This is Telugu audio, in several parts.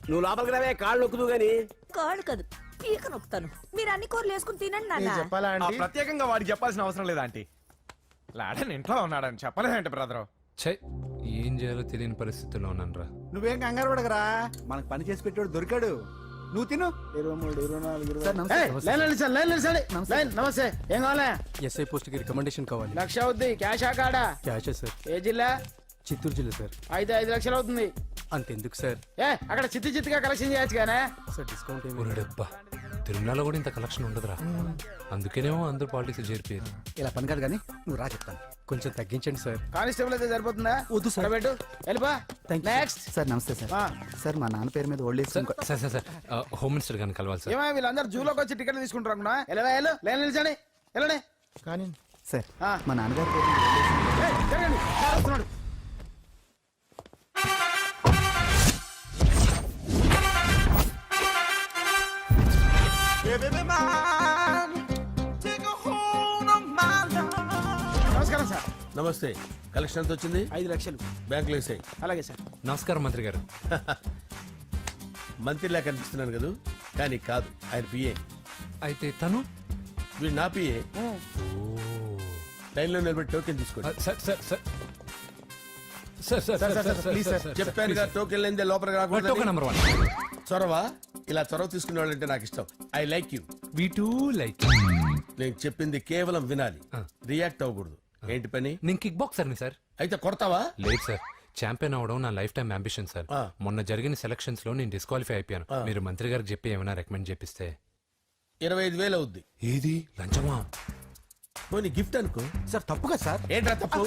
నువ్వు లోపలికి రావే, కాళ్ళు నొక్కుదు గాని. కాళ్ళు కాదు, పీక నొక్కుతాను. మీరు అన్ని కూరలు వేసుకుని తినండి నాన్న. చెప్పాలా ఆంటీ? ప్రత్యేకంగా వాడికి చెప్పాల్సిన అవసరం లేదా ఆంటీ? లాడన్ ఇంట్లో ఉన్నాడని చెప్పలేదంటే బ్రదరు. ఛై, ఏం చేయాలో తెలియని పరిస్థితుల్లో ఉన్నానురా. నువ్వేం కంగారు పడకరా, మనకు పని చేసి పెట్టాడు దొరికాడు. నువ్వు తిను. 23, 24, సార్, నమస్తే. ఏం కావాలా? ఎస్ఐ పోస్ట్ కి రికమెండేషన్ కావాలి. 1,00,000 అవుద్ది. క్యాషా కాడా? క్యాషే సార్. ఏ జిల్లా? చిత్తూరు జిల్లా సార్. అయితే 5 లక్షలు అవుతుంది. అంతెందుకు సార్? అక్కడ చిత్తుగా కలెక్షన్ చేయొచ్చు కానీ. సార్ డిస్కౌంట్ ఏమి? ఒరేడబ్బా, తిరుమలలో కూడా ఇంత కలెక్షన్ ఉండదురా. అందుకేనేమో అందరూ పాలిటిక్స్ చేరిపోయారు. ఇలా పని కాదు కానీ నువ్వు రా చెప్తాను. కొంచెం తగ్గించండి సార్. కానిస్టేబుల్ అయితే సరిపోతుందా? వద్దు సార్. పెట్టు, వెళ్ళిపా. నెక్స్ట్. సార్ నమస్తే సార్. సార్ మా నాన్న పేరు మీద old age sir sir sir sir, home minister గారిని కలవాలి సార్. ఏమో వీళ్ళందరూ జూలోకి వచ్చి టికెట్లు తీసుకుంటారు అనుకున్నా. లైన్ నిలిచండి, వెళ్ళండి. కానీ సార్ ఆ. మా నాన్నగారి పేరు మీద old age ఏయ్, జరగండి. సార్ వస్తున్నాడు. నమస్కారం సార్. నమస్తే. కలెక్షన్ ఎంత వచ్చింది? 5 లక్షలు. బ్యాంకులో వేసాయి. అలాగే సార్. నమస్కారం మంత్రి గారు. మంత్రిలా కనిపిస్తున్నాను కదా, కానీ కాదు, ఆయన పిఏ. అయితే తను వీడు నా పిఏ. లైన్లో నిలబెట్టి టోకెన్ తీసుకోండి. Sir sir sir sir sir sir sir please, sir. Sir చెప్పాను కదా, టోకెన్ లేనిదే లోపలికి టోకెన్ రాకూడదు. నెంబర్ 1. చొరవ, ఇలా చొరవ తీసుకునే వాళ్ళంటే నాకు ఇష్టం. I like you. We two like. నేను చెప్పింది కేవలం వినాలి, ఆ. రియాక్ట్ అవ్వకూడదు. ఏంటి పని? నేను కిక్ బాక్సర్ని సార్. అయితే కొడతావా? లేదు సార్, ఛాంపియన్ అవడం నా లైఫ్ టైం అంబిషన్ సార్. ఆ. మొన్న జరిగిన సెలక్షన్స్ లో నేను డిస్క్వాలిఫై అయిపోయాను. మీరు మంత్రి గారికి చెప్పి ఏమైనా రికమెండ్ చేపిస్తే. 25,000 అవుద్ది. ఏది లంచమా? పోనీ గిఫ్ట్ అనుకో. సార్ తప్పు కదా సార్. ఏంట్రా తప్పు?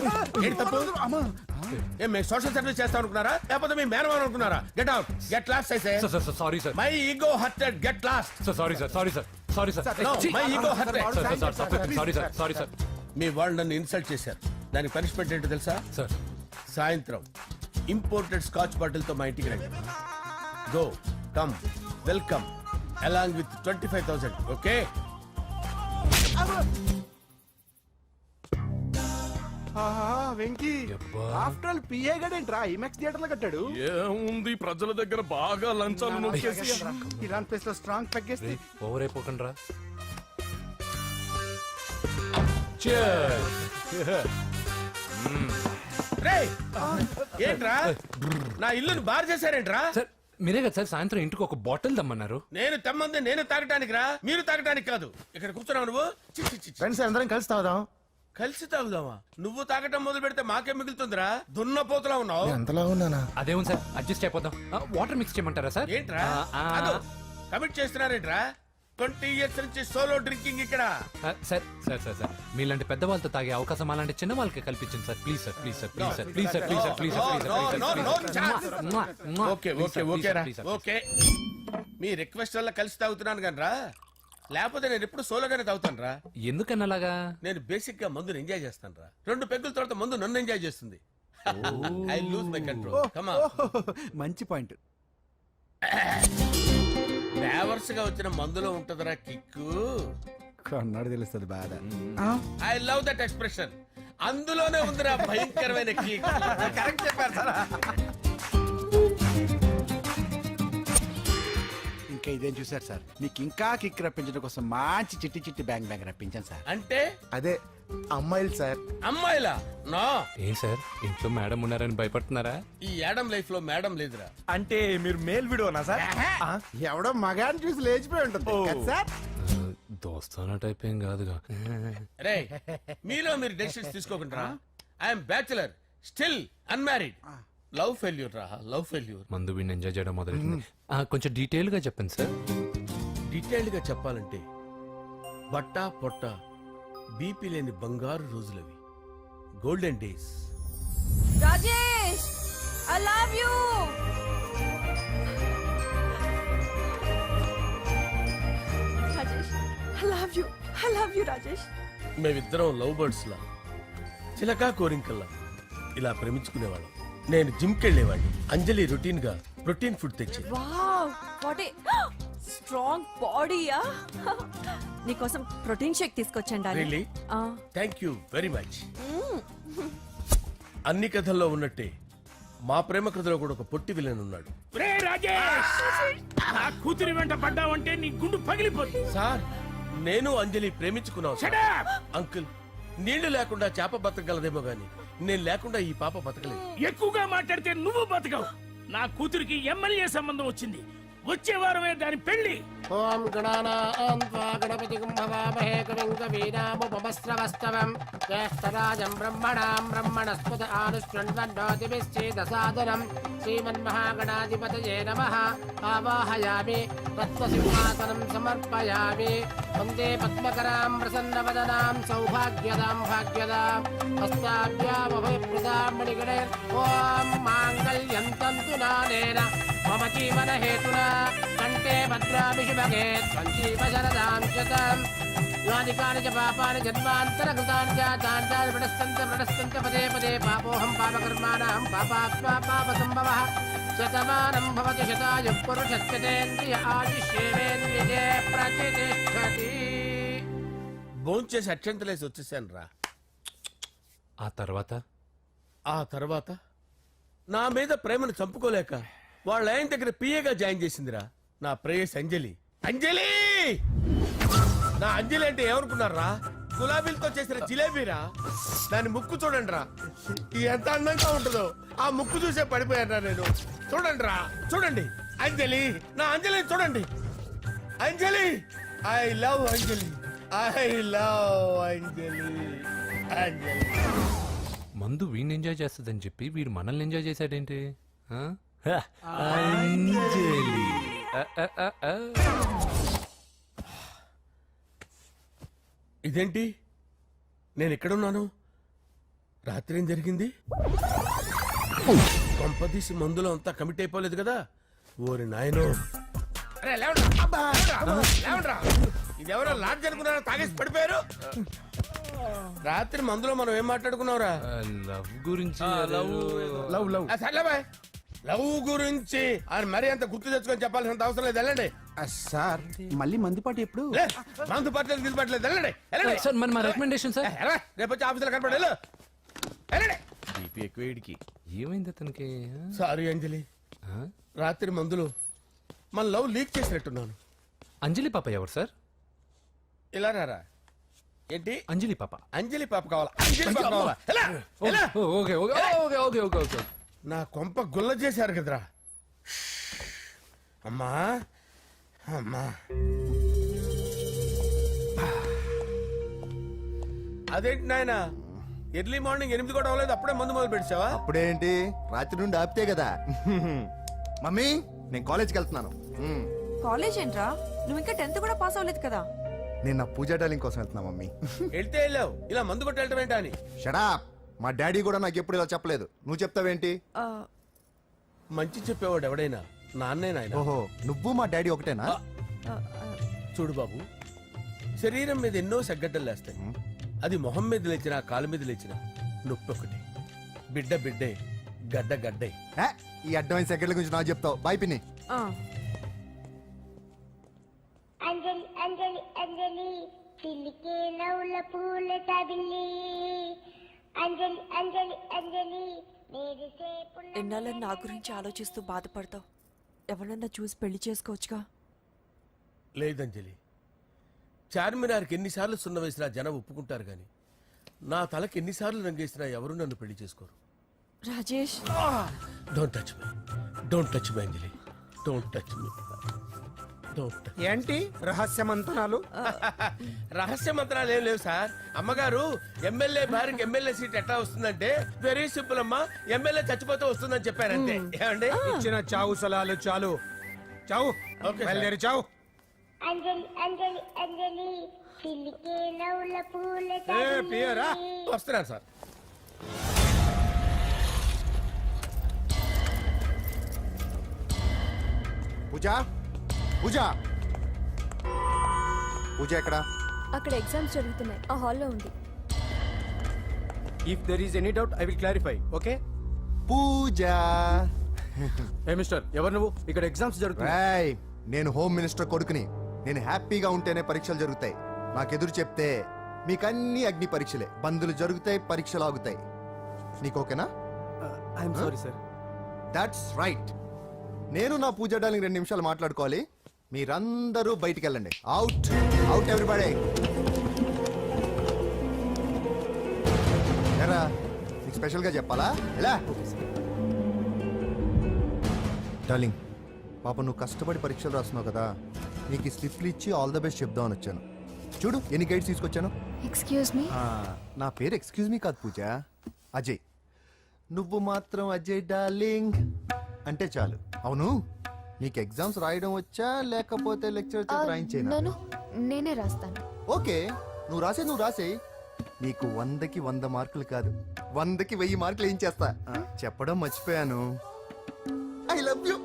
ఏంటి తప్పు? ఏం మేము సోషల్ సర్వీస్ చేస్తాం అనుకున్నారా, లేకపోతే మీ మేనమాన్ అనుకున్నారా? Get out, get lost. అయితే sir sir sir sorry sir. My ego hurted, get lost. Sir sorry sir, sorry sir, sorry sir. No, my ego hurt. Sorry sir, sorry sir. మీ వాళ్ళు నన్ను ఇన్సల్ట్ చేశారు. దానికి పనిష్మెంట్ ఏంటో తెలుసా? సార్ సాయంత్రం ఇంపోర్టెడ్ స్కాచ్ బాటిల్ తో మా ఇంటికి రండి. Go, come, welcome along with 25,000. Okay? Venky యబ్బా. ఆఫ్టర్ ఆల్ పిఏ గడేంట్రా ఇమెక్స్ థియేటర్ లో కట్టాడు. ఏముంది, ప్రజల దగ్గర బాగా లంచాలు నొక్కేసి ఇలాంటి ప్లేస్ లో స్ట్రాంగ్ తగ్గేస్తే ఓవర్ అయిపోకండి రా. రేయ్, ఏంట్రా నా ఇల్లుని బార్ చేశారేంట్రా? సార్ మీరే కదా సార్ సాయంత్రం ఇంటికి ఒక బాటిల్ దమ్మన్నారు. నేను తెమ్మంది నేను తాగటానికి రా, మీరు తాగటానికి కాదు. ఇక్కడ కూర్చున్నావు నువ్వు. చి, చి, చి, చి. ఫ్రెండ్స్ అందరం కలిసి తాగుదాం. కలిసి తాగుదామా? నువ్వు తాగటం మొదలు పెడితే మాకే మిగులుతుందిరా. దున్నపోతులా ఉన్నావు. ఎంతలా ఉన్నానా? అదేమో సార్, అడ్జస్ట్ అయిపోదాం. వాటర్ మిక్స్ చేయమంటారా సార్? ఏంట్రా కమిట్ చేస్తున్నారేంట్రా? 20 years నుంచి సోలో డ్రింకింగ్ ఇక్కడ. సార్ సార్ సార్ సార్ మీలాంటి పెద్ద వాళ్ళతో తాగే అవకాశం అలాంటి చిన్న వాళ్ళకి కల్పించండి sir. Please sir, please sir, please sir, please sir, please sir, please sir. Okay okay okay రా, ఓకే. మీ రిక్వెస్ట్ వల్ల కలిసి తాగుతున్నాను కానీ రా, లేకపోతే నేను ఎప్పుడు సోలోగానే తాగుతాను రా. ఎందుకన్నా అలాగా? నేను బేసిక్ గా మందుని ఎంజాయ్ చేస్తాను రా. 2 పెగ్గుల తర్వాత మందు నన్ను ఎంజాయ్ చేస్తుంది. I lose my control. Come on. మంచి పాయింట్. ఫ్లేవర్స్ గా వచ్చిన మందులో ఉంటదిరా కిక్కు. కన్నాడు తెలుస్తుంది బాధ. I love that expression. అందులోనే ఉందిరా భయంకరమైన కిక్. కరెక్ట్ చెప్పారు సార్. ఇంకా ఇదేం చూసారు సార్, మీకు ఇంకా కిక్ రప్పించడం కోసం మంచి చిట్టి చిట్టి బ్యాంగ్ బ్యాంగ్ రప్పించాను సార్. అంటే అదే అమ్మాయిలు సార్. అమ్మాయిలా? నో. ఏం సార్ ఇంట్లో మేడం ఉన్నారని భయపడుతున్నారా? ఈ యాడమ్ లైఫ్ లో మేడం లేదురా. అంటే మీరు మేల్ వీడియోనా సార్? ఎవడో మగాన్ని చూసి లేచిపోయి ఉంటుంది కదా సార్. దోస్తానా టైప్ ఏం కాదుగా. రే, మీలో మీరు డెసిషన్స్ తీసుకోకుండా. I'm bachelor, still unmarried. Love failure రా, లవ్ ఫెయిల్యూర్. మందు వీడిని ఎంజాయ్ చేయడం మొదలైంది. కొంచెం డీటెయిల్ గా చెప్పండి సార్. డీటెయిల్డ్ గా చెప్పాలంటే బట్టా పొట్ట బీపీ లేని బంగారు రోజులవి, golden days. Rajesh, I love you. Rajesh, I love you, I love you Rajesh. మేమిద్దరం లవ్ బర్డ్స్ లా, చిలకా కోరింకల్లా ఇలా ప్రేమించుకునేవాళ్ళం. నేను జిమ్ కెళ్ళేవాడిని. అంజలి రొటీన్ గా ప్రోటీన్ ఫుడ్ తెచ్చి. వావ్, వాట్ ఏ స్ట్రాంగ్ బాడీయా. నీకోసం ప్రోటీన్ షేక్ తీసుకొచ్చండి. Really? Thank you very much. అన్ని కథల్లో ఉన్నట్టే మా ప్రేమ కథలో కూడా ఒక పొట్టి విలన్ ఉన్నాడు. రే రాజేష్, నా కూతురి వెంట పడ్డావంటే నీ గుండు పగిలిపోతుంది. సార్ నేను అంజలి ప్రేమించుకున్నావు సార్. Shut up! అంకుల్ నీళ్లు లేకుండా చేప బతకగలదేమో గాని నేను లేకుండా ఈ పాప బతకలేదు. ఎక్కువగా మాట్లాడితే నువ్వు బతకవు. నా కూతురికి ఎమ్మెల్యే సంబంధం వచ్చింది. వచ్చే వారమే దాని పెళ్లి. ఓం గణానాం త్వా గణపతిం భవామహే కవిం కవీనాముపమస్రవస్తవం జ్యేష్ఠరాజం బ్రహ్మణాం బ్రహ్మణస్పద ఆనుష్ణ్వన్నోతిభిశ్చేదసాదనం శ్రీమన్మహాగణాధిపతయే నమః. ఆవాహయామి తత్వసింహాసనం సమర్పయామి. వందే పద్మకరాం ప్రసన్నవదనాం సౌభాగ్యదాం భాగ్యదాం హస్తాభ్యామభయప్రదాం మణిగణే. ఓం మాంగళ్యం తంతు నానేన మమ జీవన హేతునా కంటే భద్రామి శుభగే సంజీవ శరదాం శతం. యాని కాని చ పాపాని జన్మాంతర కృతాని చాతాని ప్రణశ్యంత పదే పదే పాపోహం పాపకర్మాణం పాపాత్మా పాప సంభవః. శతమానం భవతి శతాయుః పురుషస్యతేంద్రియ ఆయుష్యేవేంద్రియే ప్రతిష్టతి. భోంచేసి అక్షంతలేసి వచ్చేసాను రా. ఆ తర్వాత నా మీద ప్రేమను చంపుకోలేక వాళ్ళ ఆయన దగ్గర పిఏగా జాయిన్ చేసిందిరా నా ప్రేయస్ అంజలి. అంజలి నా అంజలి అంటే ఏమనుకున్నారా? గులాబీలతో చేసిన జిలేబీరా. దాని ముక్కు చూడండి రా, ఎంత అందంగా ఉంటుందో. ఆ ముక్కు చూసే పడిపోయారా నేను. చూడండి రా, చూడండి అంజలి, నా అంజలి చూడండి. Anjali, I love Anjali, I love Anjali. Anjali మందు వీడిని ఎంజాయ్ చేస్తుందని చెప్పి వీడు మనల్ని ఎంజాయ్ చేశాడేంటి? ఆ? అంజలి. ఇదేంటి నేను ఎక్కడున్నాను? రాత్రి ఏం జరిగింది? కొంపదీసి మందులో అంతా కమిట్ అయిపోలేదు కదా? ఓరి నాయనో. ఇదెవరో లాడ్జ్ అనుకున్నారా? తాగేసి పడిపోయారు. రాత్రి మందులో మనం ఏం మాట్లాడుకున్నావురా? లవ్ గురించి సర్లే బాయ్, లవ్ గురించి ఆయన మరీ అంత గుర్తు తెచ్చుకొని చెప్పాల్సినంత అవసరం లేదు. వెళ్ళండి. సార్ మళ్ళీ మందుపాటి ఎప్పుడు? లే, మందు పట్టలేదు తీసుపట్టలేదు. వెళ్ళండి, వెళ్ళండి. సార్ మన రికమెండేషన్ సార్. రేపు వచ్చి ఆఫీసులో కనపడి వెళ్ళు. వెళ్ళండి. బీపీ ఎక్కువ వీడికి. ఏమైంది అతనికి? సారీ అంజలి, రాత్రి మందులో మన లవ్ లీక్ చేసినట్టున్నాను. అంజలి పాప ఎవరు సార్? ఇలా రారా. ఏంటి అంజలి పాప? అంజలి పాప కావాలా? అంజలి పాప కావాలా? ఎలా? ఎలా? Okay okay okay okay okay okay. నా కొంప గుల్ల చేశారు కదరా. అమ్మా అమ్మా, అదేంటి నాయన ఎర్లీ మార్నింగ్ 8 కూడా అవ్వలేదు, అప్పుడే మందు మొదలు పెట్టావా? అప్పుడేంటి, రాత్రి నుండి ఆపితే కదా. మమ్మీ నేను కాలేజ్కి వెళ్తున్నాను. కాలేజ్ ఏంట్రా? నువ్వు ఇంకా 10th కూడా పాస్ అవ్వలేదు కదా. నేను నా పూజా డాలింగ్ కోసం వెళ్తున్నా మమ్మీ. వెళ్తే వెళ్ళావు, ఇలా మందు కొట్టి వెళ్ళటం ఏంటా అని. షడా, మా డాడీ కూడా నాకు ఎప్పుడు ఇలా చెప్పలేదు. నువ్వు చెప్తావేంటి? మంచి చెప్పేవాడు ఎవడైనా నాన్నే నాయన. ఓహో, నువ్వు మా డాడీ ఒకటేనా? చూడు బాబు, శరీరం మీద ఎన్నో సగ్గడ్డలు లేస్తాయి. అది మొహం మీద లేచినా కాలు మీద లేచినా నొప్పి ఒకటి. బిడ్డ బిడ్డే, గడ్డ గడ్డే. ఈ అడ్వాన్స్ సెకండ్ల గురించి నాకు చెప్తావు. బాయ్ పిన్ని. అంజలి అంజలి అంజలి చిల్లికే నవ్వుల పూల తబిల్లి. అంజలి అంజలి అంజలి ఎన్నాళ్ళని నా గురించి ఆలోచిస్తూ బాధపడతావు. ఎవరన్నా చూసి పెళ్లి చేసుకోవచ్చుగా. లేదంజలి, చార్మినార్కి ఎన్నిసార్లు సున్న వేసినా జనం ఒప్పుకుంటారు గాని నా తలకి ఎన్నిసార్లు రంగేసినా ఎవరు నన్ను పెళ్లి చేసుకోరు. Rajesh, don't touch me, don't touch me Anjali, don't touch me. ఏంటి రహస్య మంతనాలు? రహస్య మంత్రాలు ఏం లేవు సార్. అమ్మగారు ఎమ్మెల్యే భార్యకి ఎమ్మెల్యే సీట్ ఎట్లా వస్తుందంటే వెరీ సింపుల్ అమ్మా, ఎమ్మెల్యే చచ్చిపోతే వస్తుందని చెప్పారంటే. ఏమండి, ఇచ్చిన చావు సలాలు చాలు. చావు, బయలుదేరి చావు. అంజలి అంజలి అంజలి చిల్లికే నవ్వుల పూల పియరా వస్తున్నాను సార్. పూజ, పూజ, పూజ ఎక్కడ? అక్కడ ఎగ్జామ్స్ జరుగుతున్నాయి, ఆ హాల్లో ఉంది. If there is any doubt I will clarify. Okay Pooja. ఏ మిస్టర్, ఎవరు నువ్వు? ఇక్కడ ఎగ్జామ్స్ జరుగుతున్నాయి. నేను హోమ్ మినిస్టర్ కొడుకుని. నేను హ్యాపీగా ఉంటేనే పరీక్షలు జరుగుతాయి. నాకెదురు చెప్తే మీకన్నీ అగ్ని పరీక్షలే. బందులు జరుగుతాయి, పరీక్షలు ఆగుతాయి. నీకు ఓకేనా? I'm sorry sir, that's right. నేను నా పూజ డార్లింగ్ 2 నిమిషాలు మాట్లాడుకోవాలి. మీరందరూ బయటికి వెళ్ళండి. Out out everybody. ఎరా నీకు స్పెషల్గా చెప్పాలా? ఎలా డార్లింగ్, పాప నువ్వు కష్టపడి పరీక్షలు రాస్తున్నావు కదా, నీకు ఈ స్లిప్లు ఇచ్చి ఆల్ ద బెస్ట్ చెప్దామని వచ్చాను. చూడు ఎన్ని గైడ్స్ తీసుకొచ్చాను. Excuse me. నా పేరు ఎక్స్క్యూజ్ మీ కాదు పూజ, అజయ్. నువ్వు మాత్రం అజయ్ డార్లింగ్ అంటే చాలు. అవును, నీకు ఎగ్జామ్స్ రాయడం వచ్చా లేకపోతే లెక్చర్ రాయించేనా? నన్ను నేనే రాస్తాను. ఓకే, నువ్వు రాసే నీకు 100కి 100 మార్కులు కాదు, 100కి 1000 మార్కులు ఏం చేస్తా. చెప్పడం మర్చిపోయాను, ఐ లవ్ యూ.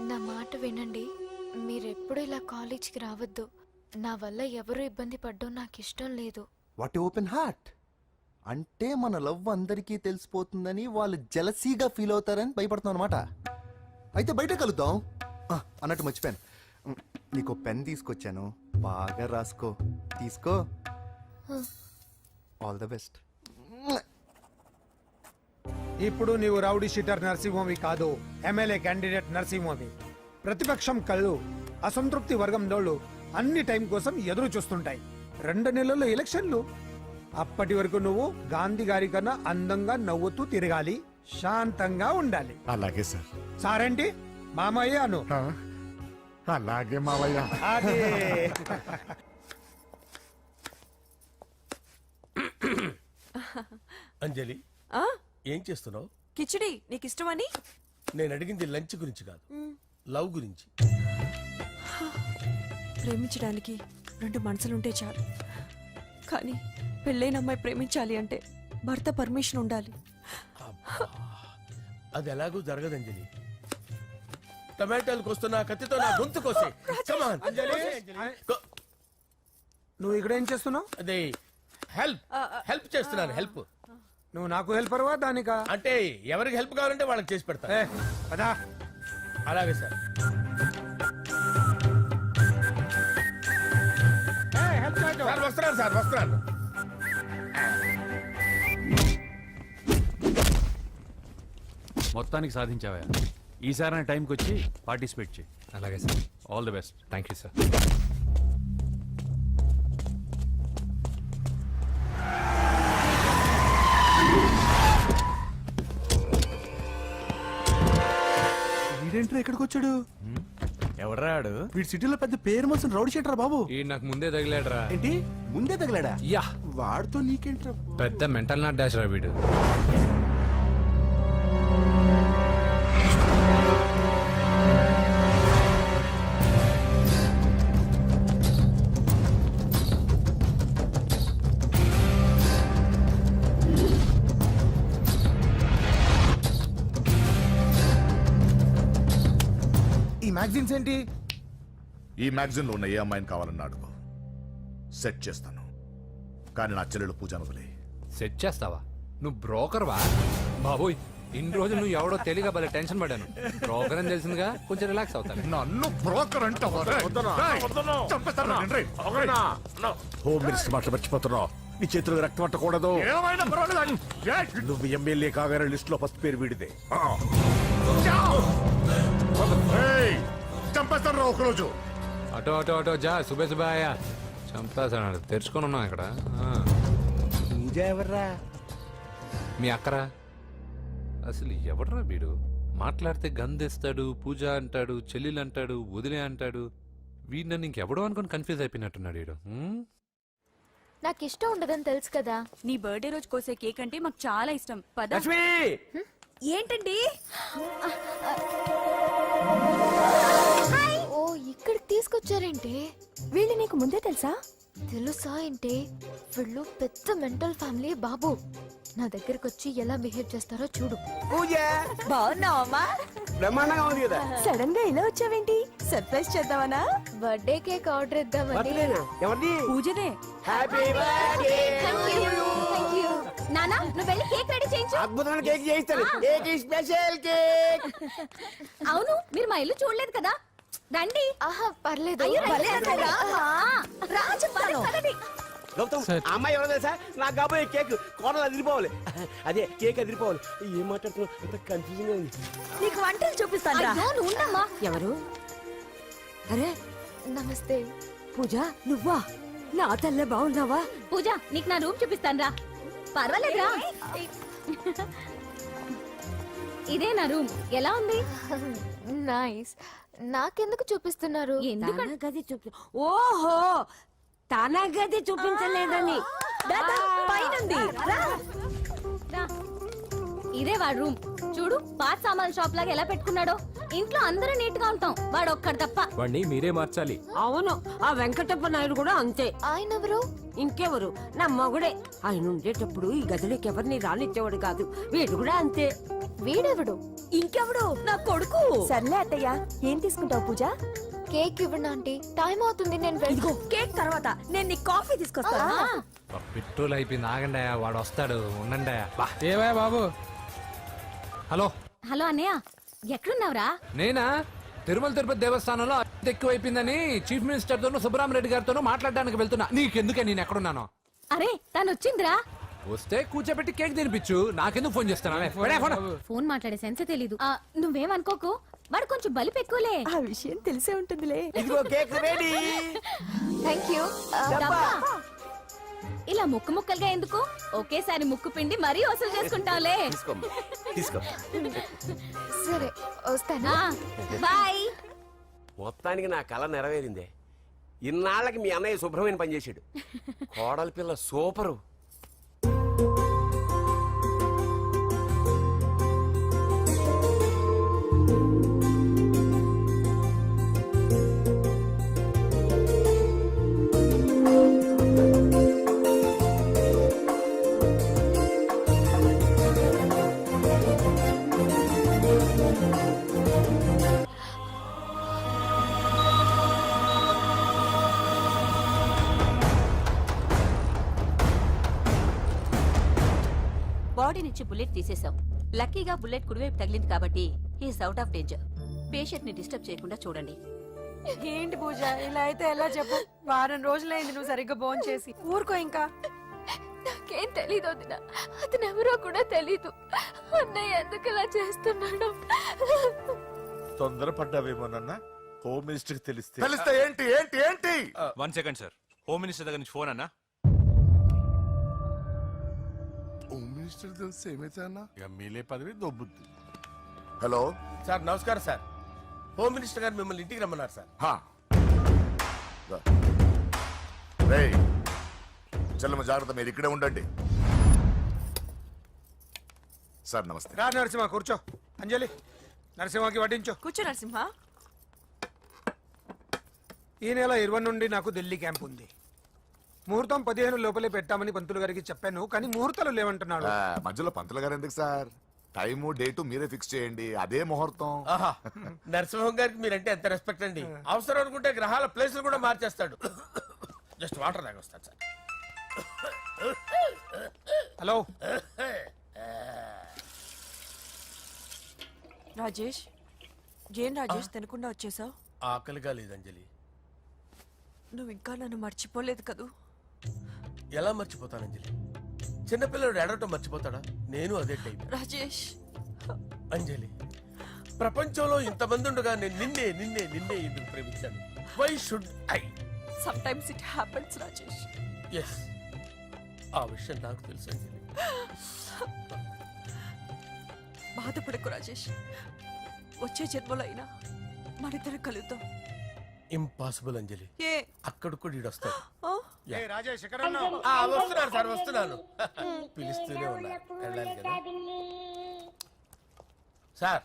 నా మాట వినండి, మీరెప్పుడు ఇలా కాలేజ్కి రావద్దు. నా వల్ల ఎవరు ఇబ్బంది పడ్డం నాకు ఇష్టం లేదు. వాట్ ఓపెన్ హార్ట్ అంటే మన లవ్ అందరికీ తెలిసిపోతుందని వాళ్ళు జలసీగా ఫీల్ అవుతారని భయపడుతున్నాను అనమాట. అయితే బయట కలుద్దాం. అన్నట్టు మర్చిపోయాను, నీకు పెన్ తీసుకొచ్చాను, బాగా రాసుకో. తీసుకో. All the best. ఇప్పుడు నీవు రౌడీ షీటర్ నరసింహవి కాదు, ఎమ్మెల్యే క్యాండిడేట్ నరసింహవి. ప్రతిపక్షం కళ్ళు అసంతృప్తి వర్గం నోళ్ళు అన్ని టైం కోసం ఎదురు చూస్తుంటాయి. 2 నెలల్లో ఎలక్షన్లు. అప్పటి వరకు నువ్వు గాంధీ గారి కన్నా అందంగా నవ్వుతూ తిరగాలి, శాంతంగా ఉండాలి. అలాగే సార్. సారేంటి మామయ్య అను. అలాగే మావయ్య. అదే. అంజలి, ఆ? ఏం చేస్తున్నావు? కిచిడి నీకు ఇష్టమని. నేను అడిగింది లంచ్ గురించి కాదు, లవ్ గురించి. ప్రేమించడానికి 2 మనసులుంటే చాలు, కానీ పెళ్ళైన అమ్మాయి ప్రేమించాలి అంటే భర్త పర్మిషన్ ఉండాలి. అది ఎలాగూ జరగదు అంజలి. టమాటాలు కోస్తున్నా కత్తితో నా గొంతు కోసే. Come on. నువ్వు ఇక్కడ ఏం చేస్తున్నావు? అదే హెల్ప్ చేస్తున్నాను. హెల్ప్ నువ్వు నాకు హెల్పర్వా దానికా? అంటే ఎవరికి హెల్ప్ కావాలంటే వాళ్ళకి చేసి పెడతా. పదా. అలాగే సార్. సార్ వస్తున్నాను, సార్ వస్తున్నాను. మొత్తానికి సాధించావా? ఈసారి టైంకి వచ్చి పార్టిసిపేట్ చేయి. అలాగే sir. All the best. Thank you sir. వీడేంట్రా ఇక్కడికి వచ్చాడు? ఎవడ్రాడు? వీడి సిటీలో పెద్ద పేరు మోసిన రౌడీ షీటర్ బాబు. ఈ నాకు ముందే తగిలాడరా. ఏంటి ముందే తగిలాడా? యా, వాడితో నీకేంట్రా? పెద్ద మెంటల్ నాట్ డాష్ రా వీడు. ఈ మ్యాగజైన్స్ ఏంటి? ఈ మ్యాగజైన్ లో ఉన్న ఏ అమ్మాయిని కావాలని అడుగు, సెట్ చేస్తాను. కానీ నా చెల్లెలు పూజ వదిలే. సెట్ చేస్తావా? నువ్వు బ్రోకర్ వా? బాబోయ్, ఇన్ని రోజులు నువ్వు ఎవడో తెలియక భలే టెన్షన్ పడ్డాను. బ్రోకర్ అని తెలిసిందిగా కొంచెం రిలాక్స్ అవుతాను. నన్ను బ్రోకర్ అంటావా? హోమ్ మినిస్టర్ మాటలు మర్చిపోతున్నావు. నీ చేతులకు రక్తం పట్టకూడదు. నువ్వు ఎమ్మెల్యే కాగానే లిస్ట్ లో ఫస్ట్ పేరు వీడిదే. చంపేస్తాను రా ఒకరోజు. అటో అటో అటో జా. సుబే సుబే ఆయా. చంపేస్తాడు. తెరుచుకొని ఉన్నాం ఇక్కడ. పూజ ఎవర్రా? మీ అక్కరా? అసలు ఎవడరా వీడు? మాట్లాడితే గంధేస్తాడు, పూజ అంటాడు, చెల్లెలు అంటాడు, వదిలే అంటాడు. వీడు నన్ను ఇంకెవడో అనుకుని కన్ఫ్యూజ్ అయిపోయినట్టున్నాడు వీడు. నాకు ఇష్టం ఉండదని తెలుసు కదా. నీ బర్త్డే రోజు కోసే కేక్ అంటే మాకు చాలా ఇష్టం. పద. ఏంటండి? ఓ ఇక్కడికి తీసుకొచ్చారేంటి? వీళ్ళు నీకు ముందే తెలుసా? తెలుసా ఏంటి? వీళ్ళు పెద్ద మెంటల్ ఫ్యామిలీ బాబు. నా దగ్గరకు వచ్చి ఎలా బిహేవ్ చేస్తారో చూడు. బాగున్నావమ్మా? బ్రహ్మాండంగా ఉంది కదా. సడన్ గా ఇలా వచ్చావేంటి? సర్ప్రైజ్ చేద్దామనా? బర్త్డే కేక్ ఆర్డర్ ఇద్దామని. ఎవరిది? పూజదే. Happy birthday. థాంక్యూ. నానా నువ్వు వెళ్ళి కేక్ రెడీ చేయించు. అద్భుతమైన కేక్ చేయిస్తాను. Cake special cake. అవును మీరు మా ఇల్లు చూడలేదు కదా, రండి. ఆహా పర్లేదు. గౌతమ్ ఆ అమ్మాయి ఎవరో తెలుసా నాకు కాబోయే కేక్ కోడలు అదిరిపోవాలి అదే కేక్ అదిరిపోవాలి ఏం మాట్లాడుతున్నావు అంత కన్ఫ్యూజన్ ఉంది నీకు వంటలు చూపిస్తాను అయ్యో, నువ్వు ఉండమ్మా. ఎవరు? అరే నమస్తే. పూజ నువ్వా? నా తల్లే బాగున్నావా? పూజ నీకు నా రూమ్ చూపిస్తాను రా. పర్వాలేదురా. ఇదే నా రూమ్. ఎలా ఉంది? నైస్. నాకెందుకు చూపిస్తున్నారు? తన గది చూపి. ఓహో, తన గది చూపించలేదని. పైనుంది. రా. ఇదే వాడు రూమ్. చూడు పాత సామాన్ షాప్ లాగా ఎలా పెట్టుకున్నాడో. ఇంట్లో అందరూ నీట్ గా ఉంటాం, వాడు ఒక్కడు తప్ప. వాడిని మీరే మార్చాలి. అవును, ఆ వెంకటప్ప నాయుడు కూడా అంతే. ఆయన ఎవరు? ఇంకెవరు? నా మగుడే. ఆయన ఉండేటప్పుడు ఈ గదిలోకి ఎవరిని రానిచ్చేవాడు కాదు. వీడు కూడా అంతే. వీడెవడు? ఇంకెవడు? నా కొడుకు. సర్లే అత్తయ్య, ఏం తీసుకుంటావు పూజ? కేక్ ఇవ్వండి ఆంటీ, టైం అవుతుంది. నేను ఇదిగో కేక్ తర్వాత నేను నీకు కాఫీ తీసుకొస్తాను. పెట్రోల్ అయిపోయింది, ఆగండి, వాడు వస్తాడు, ఉండండి. ఏవా బాబు? హలో హలో అన్నయ్య, ఎక్కడున్నావురా? నేనా? తిరుమల తిరుపతి దేవస్థానంలో అత్యంత ఎక్కువైపోయిందని చీఫ్ మినిస్టర్ తోనూ సుబ్బరామరెడ్డి గారితోనూ మాట్లాడడానికి వెళ్తున్నా. నీకెందుకే నేను ఎక్కడున్నాను? అరే తను వచ్చిందిరా. వస్తే కూర్చోబెట్టి కేక్ తినిపించు, నాకెందుకు ఫోన్ చేస్తున్నా? ఫోన్ మాట్లాడే సెన్స్ తెలీదు. నువ్వేమనుకోకు, వాడు కొంచెం బలిపు ఎక్కువలే. ఆ విషయం తెలిసే ఉంటుందిలే. ఇదిగో కేక్ రెడీ. Thank you. ఇలా ముక్కు ముక్కలుగా ఎందుకు? ఒకేసారి ముక్కు పిండి మరీ వసూలు చేసుకుంటావులే. తీసుకో. సరే వస్తానా. బాయ్. మొత్తానికి నా కళ నెరవేరిందే. ఇన్నాళ్ళకి మీ అన్నయ్య శుభ్రమైన పనిచేసాడు. కోడలి పిల్ల సూపరు. బాడీ నుంచి బుల్లెట్ తీసేశాం. లక్కీగా బుల్లెట్ కుడివైపు తగిలింది కాబట్టి he's out of danger. Patient ని డిస్టర్బ్ చేయకుండా చూడండి. ఏంటి పూజ, ఇలా అయితే ఎలా చెప్పు? వారం రోజులైంది నువ్వు సరిగ్గా భోజనం చేసి. ఊరుకో ఇంకా. నాకేం తెలీదు వదిన, అతను ఎవరో కూడా తెలీదు. అన్నయ్య ఎందుకు ఇలా చేస్తున్నాడు? తొందరపడ్డావేమోనన్న. హోమ్ మినిస్టర్ తెలిస్తే తెలిస్తే ఏంటి ఏంటి ఏంటి? 1 సెకండ్ సార్, హోమ్ మినిస్టర్ దగ్గర నుంచి ఫోన్ అన్నా. హోమ్ మినిస్టర్ తెలిస్తే ఏమైతే అన్న? ఎమ్మెల్యే పదవి దొబ్బుద్ది. హలో సార్ నమస్కారం సార్. హోమ్ మినిస్టర్ గారు మిమ్మల్ని ఇంటికి రమ్మన్నారు సార్. చెల్లమ్మ జాగ్రత్త, మీరు ఇక్కడే ఉండండి. సార్ నమస్తే. రా నరసింహ, కూర్చో. అంజలి, నరసింహకి వడ్డించు. కూర్చో నరసింహ. ఈ నెల 20 నుండి నాకు ఢిల్లీ క్యాంప్ ఉంది. ముహూర్తం 15 లోపలే పెట్టామని పంతులు గారికి చెప్పాను, కానీ ముహూర్తాలు లేవంటున్నాడు. మధ్యలో పంతులు గారు ఎందుకు సార్? టైము డేటు మీరే ఫిక్స్ చేయండి, అదే ముహూర్తం. ఆహా, నరసింహం గారికి మీరంటే ఎంత రెస్పెక్ట్ అండి. అవసరం అనుకుంటే గ్రహాల ప్లేసులు కూడా మార్చేస్తాడు. జస్ట్ వాటర్ తాగొస్తాడు సార్. హలో రాజేష్, ఏం రాజేష్ తినకుండా వచ్చేసావు? ఆకలిగా లేదు అంజలి. నువ్వు ఇంకా నన్ను మర్చిపోలేదు కదూ? ఎలా మర్చిపోతాను అంజలి? చిన్నపిల్లడు ఏడవటం మర్చిపోతాడా? నేను అదే టైప్. రాజేష్, అంజలి, ప్రపంచంలో ఇంతమంది ఉండగా నేను నిన్నే నిన్నే నిన్నే ఎందుకు ప్రేమించాను? Why should I? Sometimes it happens Rajesh. Yes, ఆ విషయం నాకు తెలుసు అంజలి. బాధపడకు రాజేష్, వచ్చే జన్మలో అయినా మనిద్దరం కలుద్దాం. ఇంపాసిబుల్ అంజలి. ఏ అక్కడ కూడా ఈడొస్తాడు. ఏ రాజేష్, ఎక్కడ ఉన్నావు? వస్తున్నాను సార్, వస్తున్నాను. పిలుస్తూనే ఉన్నా, వెళ్ళాలి కదా సార్.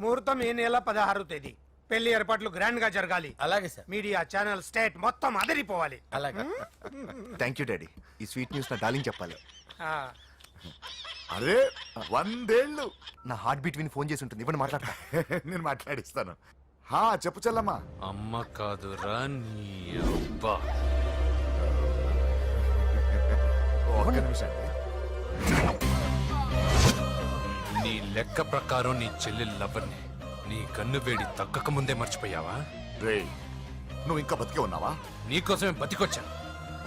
ముహూర్తం ఈ నెల 16వ తేదీ. పెళ్లి ఏర్పాట్లు గ్రాండ్ గా జరగాలి. అలాగే సార్. మీడియా ఛానల్ స్టేట్ మొత్తం అదిరిపోవాలి. అలాగే. Thank you daddy. ఈ స్వీట్ న్యూస్ నా డార్లింగ్ చెప్పాలి. ఆ, అరే 100 ఏళ్ళు నా హార్ట్ బీట్ విని ఫోన్ చేసి ఉంటుంది. ఇవ్వండి మాట్లాడతా. నేను మాట్లాడిస్తాను. చెప్పు చెల్లమ్మా. అమ్మ కాదురా నీ అబ్బా. ఒక్క నిమిషం. నీ లెక్క ప్రకారం నీ చెల్లెలు లవ్వర్ని నీ కన్ను వేడి తగ్గక ముందే మర్చిపోయావా? రే నువ్వు ఇంకా బతికే ఉన్నావా? నీకోసమే బతికొచ్చాను.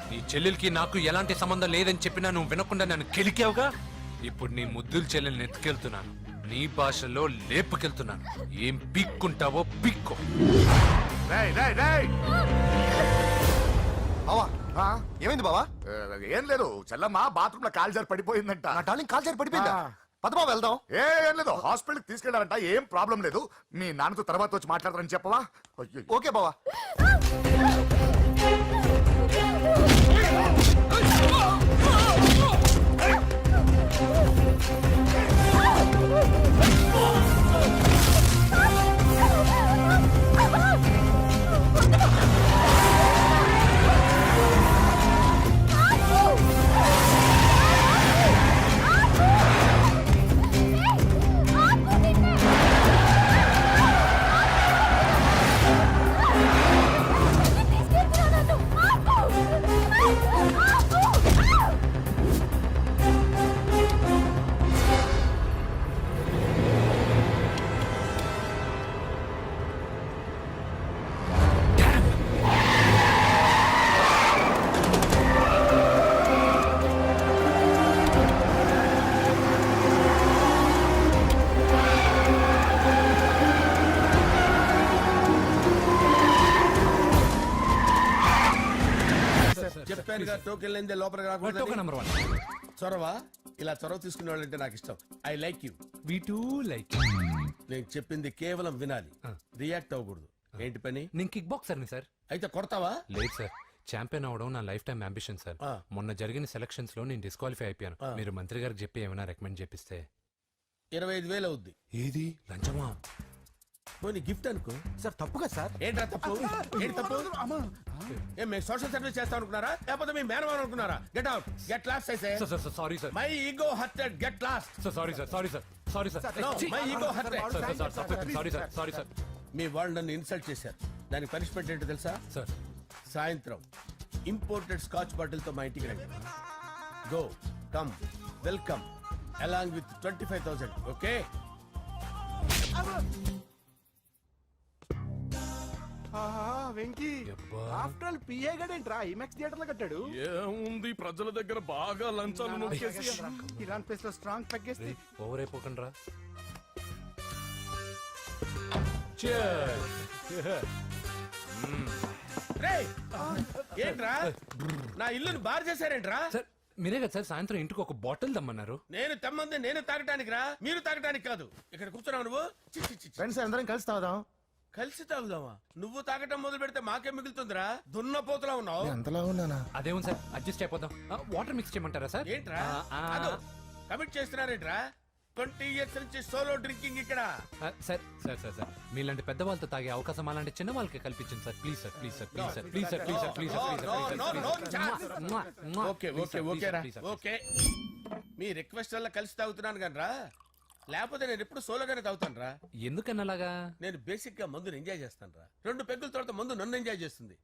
నీ చెల్లెలకి నాకు ఎలాంటి సంబంధం లేదని చెప్పినా నువ్వు వినకుండా నన్ను కెలికావుగా. ఇప్పుడు నీ ముద్దుల చెల్లెల్ని ఎత్తుకెళ్తున్నాను, నీ భాషలో లేపుకెళ్తున్నాను. ఏం పిక్కుంటావో పిక్కో. బావా ఏమైంది బావా? ఏం లేదు, చెల్లమ్మ బాత్రూమ్ లో కాల్జారి పడిపోయిందంట. నా డార్లింగ్ కాల్ చేరి పడిపోయిందా? పద బావ వెళ్దాం. ఏం లేదు, హాస్పిటల్ తీసుకెళ్లారంట. ఏం ప్రాబ్లం లేదు. మీ నాన్నతో తర్వాత వచ్చి మాట్లాడతారని చెప్పవా? అయ్యో. ఓకే బావా. చెప్పానుగా టోకెన్ లేనిదే లోపలికి రాకూడదు. Token number 1. చొరవ, ఇలా చొరవ తీసుకునే వాళ్ళంటే నాకు ఇష్టం. I like you. We two like. నేను చెప్పింది కేవలం వినాలి, రియాక్ట్ అవ్వకూడదు. ఏంటి పని? నేను కిక్ బాక్సర్ని సార్. అయితే కొడతావా? లేదు సార్, ఛాంపియన్ అవడం నా లైఫ్ టైం అంబిషన్ సార్. మొన్న జరిగిన సెలక్షన్స్ లో నేను డిస్క్వాలిఫై అయిపోయాను. మీరు మంత్రి గారికి చెప్పి ఏమైనా రికమెండ్ చేపిస్తే. 25,000 అవుద్ది. ఏది లంచమా? పోనీ గిఫ్ట్ అనుకో. సార్ తప్పుగా సార్. ఏంట్రా తప్పు? ఏంటి తప్పు? ఏం మేము సోషల్ సర్వీస్ చేస్తాం అనుకున్నారా, లేకపోతే మీ మేనమాన్ అనుకున్నారా? గెట్ అవుట్, గెట్ లాస్ట్ అయితే. Sorry sir. My ego hurted, get lost. Sorry sir. Sorry sir. No, my ego hurt. Sorry sir. మీ వాళ్ళు నన్ను ఇన్సల్ట్ చేశారు. దానికి పనిష్మెంట్ ఏంటో తెలుసా? సార్ సాయంత్రం ఇంపోర్టెడ్ స్కాచ్ బాటిల్ తో మా ఇంటికి రండి. Go come welcome along with 25,000. Okay? Venky after all PA గడేంట్రా ఇమెక్స్ థియేటర్ లో కట్టాడు. ఏముంది, ప్రజల దగ్గర బాగా లంచాలు నొక్కేసి ఇరాన్ ప్లేస్ లో స్ట్రాంగ్ తగ్గేస్తే ఓవర్ అయిపోకండి రా. రేయ్, ఏంట్రా నా ఇల్లుని బార్ చేశారేంట్రా? సార్ మీరే కదా సార్ సాయంత్రం ఇంటికి ఒక బాటిల్ దమ్మన్నారు. నేను తెమ్మంది నేను తాగటానికి రా, మీరు తాగటానికి కాదు. ఇక్కడ కూర్చున్నావు నువ్వు. చి, చి, చి, చి. ఫ్రెండ్స్ అందరం కలిసి తాగుదాం. కలిసి తాగుదామా? నువ్వు తాగటం మొదలు పెడితే మాకే మిగులుతుందిరా. దున్నపోతులా ఉన్నావు. ఎంతలా ఉన్నానా? అదేమో సార్ అడ్జస్ట్ అయిపోదాం. వాటర్ మిక్స్ చేయమంటారా సార్? ఏంట్రా కమిట్ చేస్తున్నారేంట్రా? 20 years నుంచి సోలో డ్రింకింగ్ ఇక్కడ. సార్ సార్ సార్ సార్ మీలాంటి పెద్ద వాళ్ళతో తాగే అవకాశం అలాంటి చిన్న వాళ్ళకి కల్పించండి sir. Please sir, please sir, please sir, please sir, please sir, please sir. Okay okay okay రా, ఓకే. మీ రిక్వెస్ట్ వల్ల కలిసి తాగుతున్నాను కానీ రా, లేకపోతే నేను ఎప్పుడు సోలోగానే తాగుతాను రా. ఎందుకన్నా అలాగా? నేను బేసిక్ గా మందుని ఎంజాయ్ చేస్తాను రా. 2 పెగ్గుల తర్వాత మందు నన్ను ఎంజాయ్ చేస్తుంది.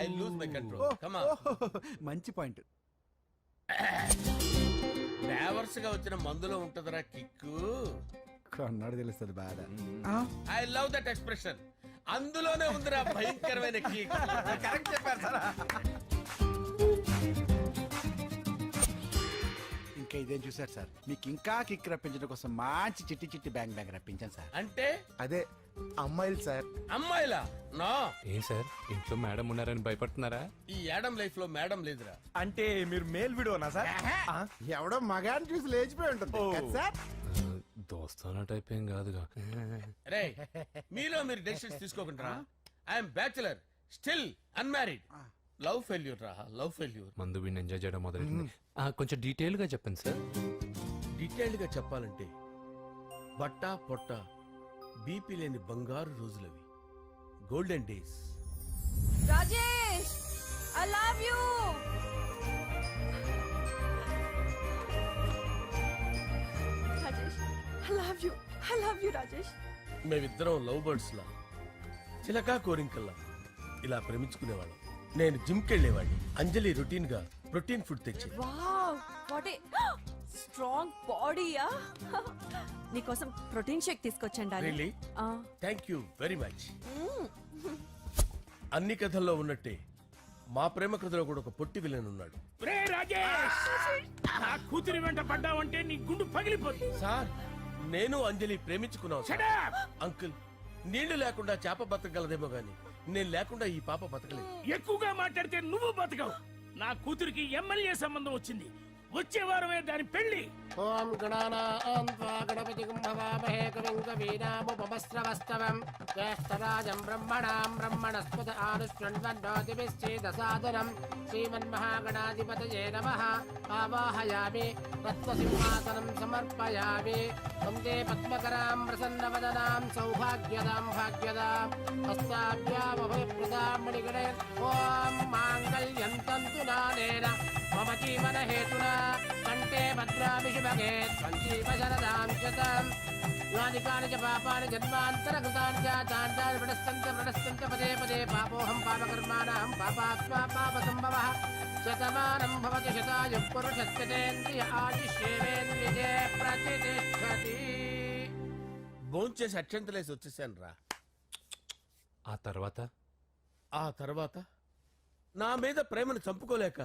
I lose my control. Come on. మంచి పాయింట్. ఫ్లేవర్స్ గా వచ్చిన మందులో ఉంటదిరా కిక్కు. కన్నాడు తెలుస్తుంది బాధ. I love that expression. అందులోనే ఉందిరా భయంకరమైన కిక్. కరెక్ట్ చెప్పారు సార్. ఇంకా ఇదేం చూసారు సార్, మీకు ఇంకా కిక్ రప్పించడం కోసం మంచి చిట్టి చిట్టి బ్యాంగ్ రప్పించాను సార్. అంటే అదే అమ్మాయిలు సార్. అమ్మాయిలా? నా ఏం సార్ ఇంట్లో మేడం ఉన్నారని భయపడుతున్నారా? ఈ యాడమ్ లైఫ్ లో మేడం లేదురా. అంటే మీరు మేల్ వీడియోనా సార్? ఎవడో మగాన్ని చూసి లేచిపోయి ఉంటుంది కదా సార్. దోస్తానా టైప్ ఏం కాదుగా. రే, మీలో మీరు డెసిషన్స్ తీసుకోకుండా. I'm bachelor, still unmarried. Love failure రా, లవ్ ఫెయిల్యూర్. మందు వీడిని ఎంజాయ్ చేయడం మొదలైంది. కొంచెం డీటెయిల్ గా చెప్పండి సార్. డీటెయిల్డ్ గా చెప్పాలంటే బట్టా పొట్ట బీపీ లేని బంగారు రోజులవి, golden days. Rajesh I love you. Rajesh I love you, I love you Rajesh. మేమిద్దరం లవ్ బర్డ్స్ లా, చిలకా కోరింకల్లా ఇలా ప్రేమించుకునేవాళ్ళం. నేను జిమ్ కెళ్ళేవాడిని. అంజలి రొటీన్ గా ప్రోటీన్ ఫుడ్ తెచ్చి. వావ్ వాట్ ఏ స్ట్రాంగ్ బాడీయా. నీకోసం ప్రోటీన్ షేక్ తీసుకొచ్చండి. Really? Thank you very much. అన్ని కథల్లో ఉన్నట్టే మా ప్రేమ కథలో కూడా ఒక పొట్టి విలన్ ఉన్నాడు. రే రాజేష్, నా కూతురి వెంట పడ్డావంటే నీ గుండు పగిలిపోతుంది. సార్ నేను అంజలి ప్రేమించుకున్నావు సార్. Shut up! అంకుల్ నీళ్లు లేకుండా చేప బతకగలదేమో గాని నేను లేకుండా ఈ పాప బతకలేదు. ఎక్కువగా మాట్లాడితే నువ్వు బతకవు. నా కూతురికి ఎమ్మెల్యే సంబంధం వచ్చింది. వచ్చే వారమే దాని పెళ్లి. ఓం గణానాం త్వా గణపతిం భవామహే కవిం కవీనాముపమస్రవస్తవం జ్యేష్ఠరాజం బ్రహ్మణాం బ్రహ్మణస్పద ఆనుష్ణ్వన్నోతిభిశ్చేదసాదనం శ్రీమన్మహాగణాధిపతయే నమః. ఆవాహయామి తత్వసింహాసనం సమర్పయామి. వందే పద్మకరాం ప్రసన్నవదనాం సౌభాగ్యదాం భాగ్యదాం హస్తాభ్యామభయప్రదాం మణిగణే. ఓం మాంగళ్యం తంతునానేన మమ జీవన హేతునా కంటే భద్రామి శుభగే సంజీవ శరదాం శతం. యానికాని చ పాపాని జన్మాంతరకృతాని చాతాని ప్రణశ్యంత పదే పదే పాపోహం పాపకర్మాణం పాపాత్మా పాపసంభవః. శతమానం భవతి శతాయుః పురుషస్యతేంద్రియ ఆయుష్యేవేంద్రియే ప్రతిష్టతి. భోంచేసి అక్షంతలేసి వచ్చేసాను రా. ఆ తర్వాత నా మీద ప్రేమను చంపుకోలేక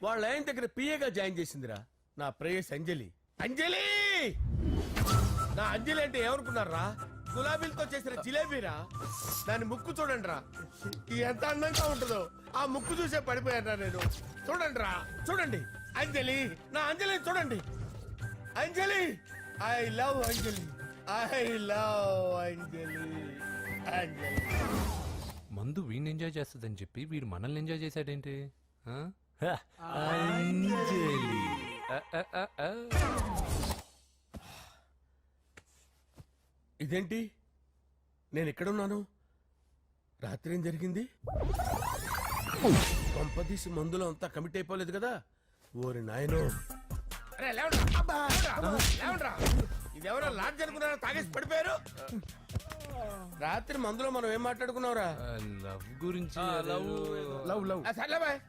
వాళ్ళ ఆయన దగ్గర పిఏగా జాయిన్ చేసిందిరా నా ప్రేయస్ అంజలి. అంజలి నా అంజలి అంటే ఏమనుకున్నారా? గులాబీలతో చేసిన జిలేబీరా. దాని ముక్కు చూడండి రా, ఎంత అందంగా ఉంటుందో. ఆ ముక్కు చూసే పడిపోయారా నేను. చూడండి రా, చూడండి అంజలి, నా అంజలి చూడండి. Anjali, I love Anjali, I love Anjali. Anjali మందు వీడిని ఎంజాయ్ చేస్తుందని చెప్పి వీడు మనల్ని ఎంజాయ్ చేశాడేంటి? ఆ? అంజలి. ఇదేంటి నేను ఎక్కడున్నాను? రాత్రి ఏం జరిగింది? కొంపదీసి మందులో అంతా కమిట్ అయిపోలేదు కదా? ఓరి నాయనో. అరే లేవండ్రా. అబ్బా, లేవండ్రా. ఇదెవరో లాడ్జ్ అనుకున్నారా? తాగేసి పడిపోయారు. రాత్రి మందులో మనం ఏం మాట్లాడుకున్నావురా? లవ్ గురించి. సర్లే బాయ్,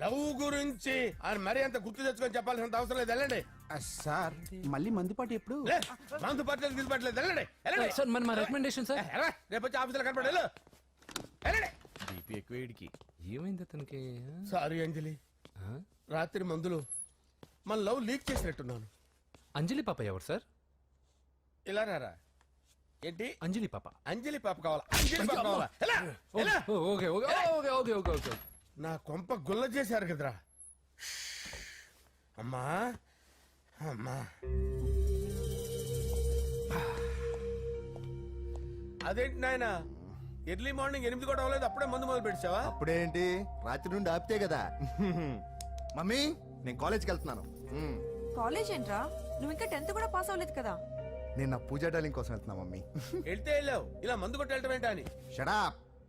లవ్ గురించి అని మరీ అంత గుర్తు తెచ్చుకొని చెప్పాల్సినంత అవసరం లేదు. వెళ్ళండి. సార్ మళ్ళీ మందుపాటి ఎప్పుడు? లే, మందు పట్టలేదు గిల్లు పట్టలేదు. వెళ్ళండి, వెళ్ళండి. సార్ మన రికమెండేషన్ సార్. రేపు వచ్చి ఆఫీసులో కనపడి వెళ్ళండి. బీపీ ఎక్కువ వీడికి. ఏమైంది అతనికి? సారీ అంజలి, రాత్రి మందులో మన లవ్ లీక్ చేసినట్టున్నాను. అంజలి పాప ఎవరు సార్? ఇలా రారా. ఏంటి అంజలి పాప? అంజలి పాప కావాలా? అంజలి పాప కావాలా? ఎలా? ఎలా? Okay okay okay okay okay okay. నా కొంప గుల్ల చేశారు కదరా. అమ్మా అమ్మా, అదేంటి నాయన ఎర్లీ మార్నింగ్ 8 కూడా అవ్వలేదు, అప్పుడే మందు మొదలు పెట్టావా? అప్పుడేంటి, రాత్రి నుండి ఆపితే కదా. మమ్మీ నేను కాలేజ్కి వెళ్తున్నాను. కాలేజ్ ఏంట్రా? నువ్వు ఇంకా 10th కూడా పాస్ అవ్వలేదు కదా. నేను నా పూజా డాలింగ్ కోసం వెళ్తున్నా మమ్మీ. వెళ్తే వెళ్ళావు, ఇలా మందు కొట్టి వెళ్ళటం ఏంటా అని. షడా,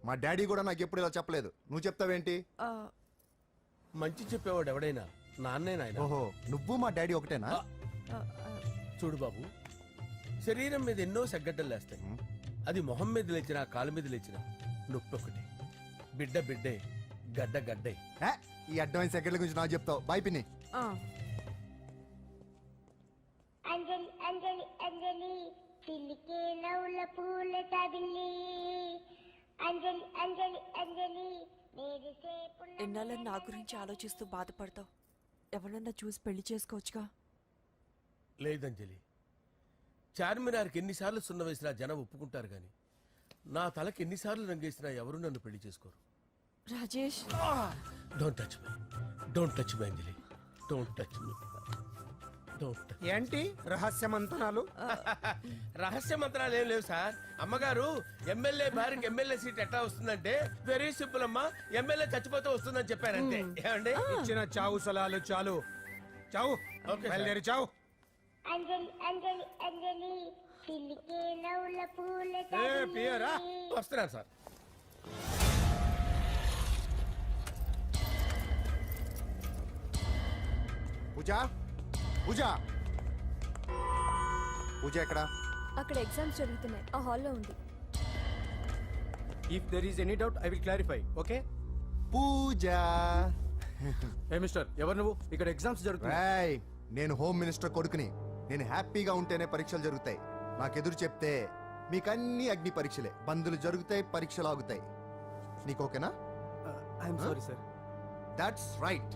మా డాడీ కూడా నాకు ఎప్పుడు ఇలా చెప్పలేదు. నువ్వు చెప్తావేంటి? మంచి చెప్పేవాడు ఎవడైనా నాన్నే నాయన. ఓహో, నువ్వు మా డాడీ ఒకటేనా? చూడు బాబు, శరీరం మీద ఎన్నో సగ్గడ్డలు లేస్తాయి. అది మొహం మీద లేచినా కాలు మీద లేచినా నొప్పి ఒకటి. బిడ్డ బిడ్డే, గడ్డ గడ్డే. ఈ అడ్వాన్స్ సెకండ్ల గురించి నాకు చెప్తావు. బాయ్ పిన్ని. అంజలి అంజలి అంజలి పిల్లికే నవ్వుల పూల తబిల్లి. అంజలి అంజలి అంజలి ఎన్నాళ్ళ నా గురించి ఆలోచిస్తూ బాధపడతావు. ఎవరన్నా చూసి పెళ్లి చేసుకోవచ్చుగా. లేదంజలి, చార్మినార్కి ఎన్నిసార్లు సున్న వేసినా జనం ఒప్పుకుంటారు గాని నా తలకి ఎన్నిసార్లు రంగేసినా ఎవరు నన్ను పెళ్లి చేసుకోరు. Rajesh, don't touch me, don't touch me Anjali, don't touch me, don't touch. ఏంటి రహస్య మంతనాలు? రహస్య మంత్రాలు ఏం లేవు సార్. అమ్మగారు ఎమ్మెల్యే భార్యకి ఎమ్మెల్యే సీట్ ఎట్లా వస్తుందంటే వెరీ సింపుల్ అమ్మా, ఎమ్మెల్యే చచ్చిపోతే వస్తుందని చెప్పారంటే. ఏమండి, ఇచ్చిన చావు సలాలు చాలు. చావు, బయలుదేరి చావు. అంజలి అంజలి అంజలి పిల్లికే నవ్వుల పూల పియరా వస్తున్నాను సార్. పూజ, పూజ, పూజ ఎక్కడ? అక్కడ ఎగ్జామ్స్ జరుగుతున్నాయి, ఆ హాల్లో ఉంది. If there is any doubt I will clarify. Okay Pooja. ఏ మిస్టర్, ఎవరు నువ్వు? ఇక్కడ ఎగ్జామ్స్ జరుగుతున్నాయి. నేను హోమ్ మినిస్టర్ కొడుకుని. నేను హ్యాపీగా ఉంటేనే పరీక్షలు జరుగుతాయి. నాకెదురు చెప్తే మీకన్నీ అగ్ని పరీక్షలే. బందులు జరుగుతాయి, పరీక్షలు ఆగుతాయి. నీకు ఓకేనా? I'm sorry sir. That's right.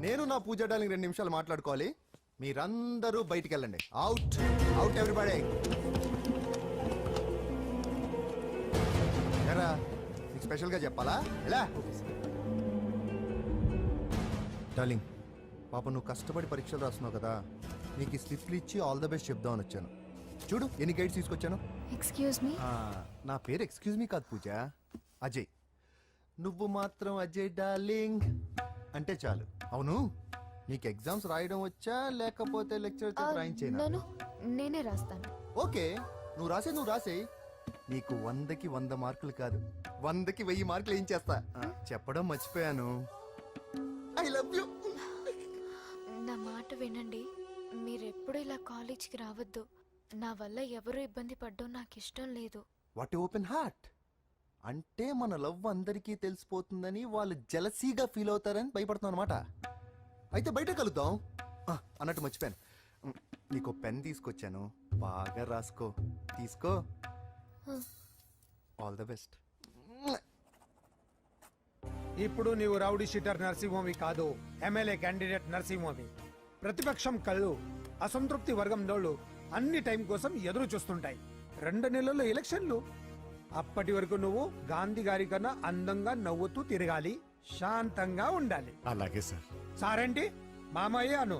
నేను నా పూజ డార్లింగ్ 2 నిమిషాలు మాట్లాడుకోవాలి. మీరందరూ బయటికి వెళ్ళండి. Out out everybody. ఎరా నీకు స్పెషల్గా చెప్పాలా? ఎలా డార్లింగ్, పాప నువ్వు కష్టపడి పరీక్షలు రాస్తున్నావు కదా, నీకు ఈ స్లిప్లు ఇచ్చి ఆల్ ద బెస్ట్ చెప్దామని వచ్చాను. చూడు ఎన్ని గైడ్స్ తీసుకొచ్చాను. Excuse me. నా పేరు ఎక్స్క్యూజ్ మీ కాదు పూజ, అజయ్. నువ్వు మాత్రం అజయ్ డార్లింగ్ అంటే చాలు. అవును, నీకు ఎగ్జామ్స్ రాయడం వచ్చా లేకపోతే లెక్చర్ రాయించేనా? నన్ను నేనే రాస్తాను. ఓకే, నువ్వు రాసే. నీకు 100కి 100 మార్కులు కాదు, 100కి 1000 మార్కులు ఏం చేస్తా. చెప్పడం మర్చిపోయాను, ఐ లవ్ యూ. నా మాట వినండి, మీరెప్పుడు ఇలా కాలేజ్కి రావద్దు. నా వల్ల ఎవరు ఇబ్బంది పడ్డం నాకు ఇష్టం లేదు. What open heart. అంటే మన లవ్ అందరికీ తెలిసిపోతుందని వాళ్ళు జలసీగా ఫీల్ అవుతారని భయపడుతున్నాను అనమాట. అయితే బయట కలుద్దాం. అన్నట్టు మర్చిపోయాను, నీకు పెన్ తీసుకొచ్చాను, బాగా రాసుకో. తీసుకో. All the best. ఇప్పుడు నీవు రౌడీ షీటర్ నరసింహవి కాదు, ఎమ్మెల్యే క్యాండిడేట్ నరసింహవి. ప్రతిపక్షం కళ్ళు అసంతృప్తి వర్గంలోళ్ళు అన్ని టైం కోసం ఎదురు చూస్తుంటాయి. 2 నెలల్లో ఎలక్షన్లు. అప్పటి వరకు నువ్వు గాంధీ గారి కన్నా అందంగా నవ్వుతూ తిరగాలి, శాంతంగా ఉండాలి. అలాగే సార్. సారేంటి మామయ్య అను.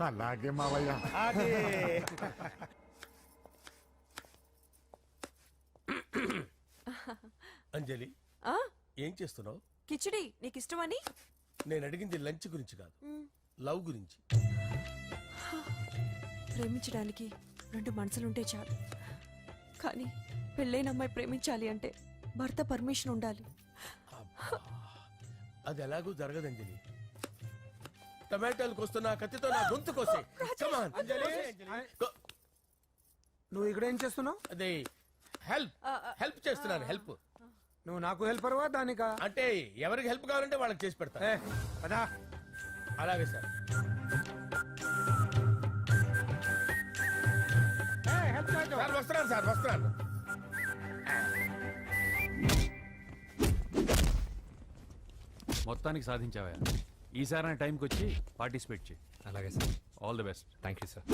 అలాగే మావయ్య. అదే. అంజలి, ఏం చేస్తున్నావు? కిచిడి నీకు ఇష్టమని. నేను అడిగింది లంచ్ గురించి కాదు, లవ్ గురించి. ప్రేమించడానికి 2 మనసులుంటే చాలు, కానీ పెళ్ళైన అమ్మాయి ప్రేమించాలి అంటే భర్త పర్మిషన్ ఉండాలి. అది ఎలాగూ జరగదు అంజలి. టమాటాలు కోస్తున్నా కత్తితో నా గొంతు కోసే. అంజలి, నువ్వు ఇక్కడ ఏం చేస్తున్నావు? అదే హెల్ప్ చేస్తున్నాను. హెల్ప్. నువ్వు నాకు హెల్పర్వా దానికా? అంటే ఎవరికి హెల్ప్ కావాలంటే వాళ్ళకి చేసి పెడతా. పదా. అలాగే సార్. వస్తున్నాను. మొత్తానికి సాధించావా? ఈసారి టైంకి వచ్చి పార్టిసిపేట్ చేయి. అలాగే sir. All the best. Thank you sir.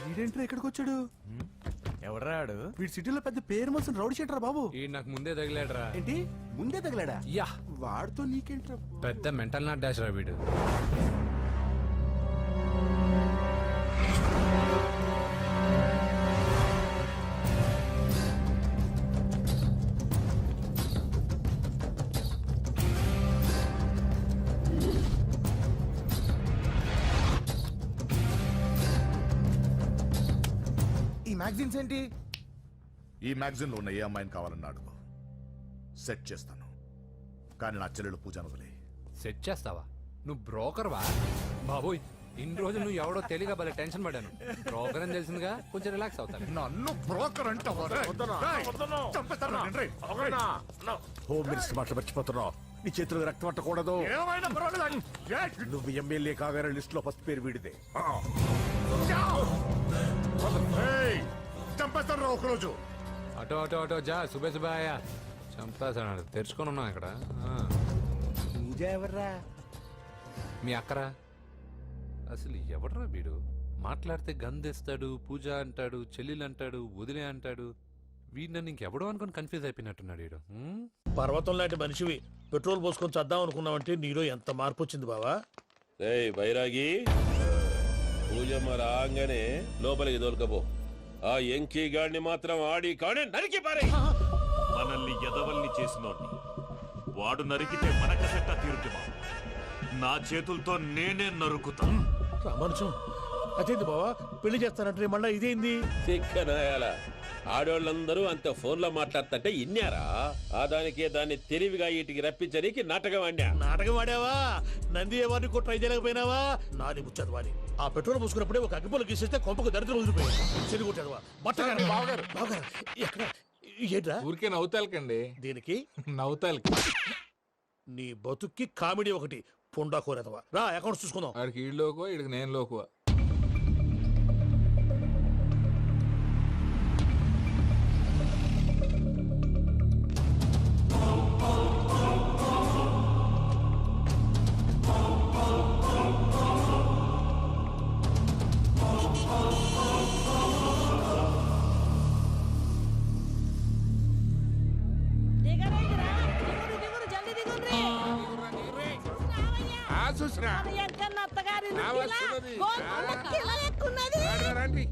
వీడేంట్రా ఇక్కడికి వచ్చాడు? ఎవడ్రాడు? వీడి సిటీలో పెద్ద పేరు మోసిన రౌడీ షీటర్ బాబు. ఈ నాకు ముందే తగిలాడరా. ఏంటి ముందే తగిలాడా? యా, వాడితో నీకేంట్రా? పెద్ద మెంటల్ నాట్ డాష్ రా వీడు. ఈ మ్యాగజైన్స్ ఏంటి? ఈ మ్యాగజైన్ లో ఉన్న ఏ అమ్మాయిని కావాలని అడుగు, సెట్ చేస్తాను. కానీ నా చెల్లెలు పూజను వదిలే. సెట్ చేస్తావా? నువ్వు బ్రోకర్ వా? బాబోయ్, ఇన్ని రోజులు నువ్వు ఎవడో తెలియక భలే టెన్షన్ పడ్డాను. బ్రోకర్ అని తెలిసిందిగా కొంచెం రిలాక్స్ అవుతాను. నన్ను బ్రోకర్ అంటావా? హోమ్ మినిస్టర్ మాటలు మర్చిపోతున్నావు. నీ చేతులకు రక్తం పట్టకూడదు. నువ్వు ఎమ్మెల్యే కాగానే లిస్ట్ లో ఫస్ట్ పేరు వీడిదే. చంపేస్తాను రా ఒకరోజు. అటో జా. సుబే ఆయా. చంపేస్తాడు. తెరుచుకొని ఉన్నాం ఇక్కడ. పూజ ఎవర్రా? మీ అక్కరా? అసలు ఎవడరా వీడు? మాట్లాడితే గంధేస్తాడు, పూజ అంటాడు, చెల్లెలు అంటాడు, వదిలే అంటాడు. వీడు నన్ను ఇంకెవడో అనుకుని కన్ఫ్యూజ్ అయిపోయినట్టున్నాడు వీడు. పర్వతం లాంటి మనిషివి పెట్రోల్ పోసుకొని చద్దాం అనుకున్నావంటే నీలో ఎంత మార్పు వచ్చింది బావా. వైరాగి, పూజమ్మ రాగానే లోపలికి దొరకపో. ఆ ఎంకీ గాడిని మాత్రం ఆడి కాడే నరికి పారే. మనల్ని ఎదవల్ని చేసినోడ్ని వాడు నరికితే మనక సెట్ట తీరుతుమా? నా చేతులతో నేనే నరుకుతా. రామానుజం, అదేంది బావా పెళ్లి చేస్తానంటే మళ్ళా ఇదేంది? చిక్కనాయాల ఆడోళ్ళందరూ అంత ఫోన్ లో మాట్లాడుతుంటే ఇన్నారా? ఆ దానికే దాన్ని తెలివిగా వీటికి రప్పించడానికి నాటకం ఆడా. నాటకం ఆడావా? నంది ఎవరిని కూడా ట్రై చేయలేకపోయినావా? నాది ముచ్చదు వాడి. ఆ పెట్రోల్ పోసుకున్నప్పుడే ఒక అగ్గిపొల గీసేస్తే కొంపకు దరిద్రం వదిలిపోయాడు. చెరి కొట్టాడువా? బట్టగారు బావగారు ఎక్కడ? ఏంట్రా ఊరికే నవ్వుతాలకండి. దీనికి నవ్వుతాలకి నీ బతుక్కి కామెడీ ఒకటి. పుండా కోరేదవా రా అకౌంట్స్ చూసుకుందాం. ఆడికి ఈడు లోకువా ఈడికి నేను లోకువా.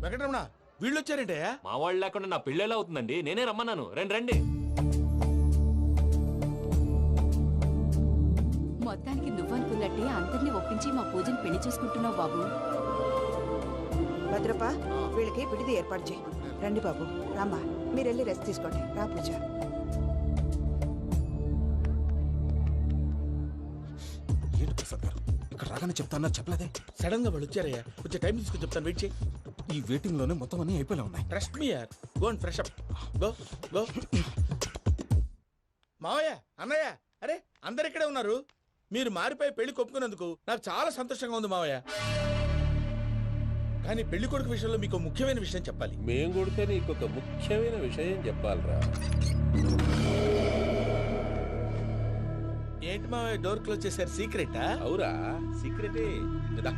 వెంకటరమణ వీళ్ళు వచ్చారంటే మా వాళ్ళు లేకుండా నా పెళ్ళి ఎలా అవుతుందండి? నేనే రమ్మన్నాను. రండి రండి. మొత్తానికి నువ్వనుకున్నట్టే అందరినీ ఒప్పించి మా పూజని పెళ్లి చేసుకుంటున్నావు బాబు. భద్రప్ప వీళ్ళకి విడిది ఏర్పాటు చేయి. రండి బాబు, రామ్మా మీరు వెళ్ళి రెస్ట్ తీసుకోండి. రా పూజ. ఏంటి ప్రసాద్ గారు ఇక్కడ రాగానే చెప్తాను చెప్పలేదే? సడన్ గా వాళ్ళు వచ్చారయ్యా, కొంచెం టైం తీసుకుని చెప్తాను, వెయిట్ చేయి. ఈ వెయిటింగ్ లోనే మొత్తం అన్ని అయిపోయినా ఉన్నాయి. ట్రస్ట్ మీ యార్, go and fresh up. Go go. మావయ్య, అన్నయ్య, అరే అందరు ఇక్కడే ఉన్నారు. మీరు మారిపోయి పెళ్లి కొప్పుకున్నందుకు నాకు చాలా సంతోషంగా ఉంది మావయ్య. కానీ పెళ్లి కొడుకు విషయంలో మీకు ముఖ్యమైన విషయం చెప్పాలి. మేం కొడితే నీకు ఒక ముఖ్యమైన విషయం చెప్పాలరా. ఏంటి మావయ్య డోర్ క్లోజ్ చేశారు? సీక్రెటా? అవురా, సీక్రెటే. కదా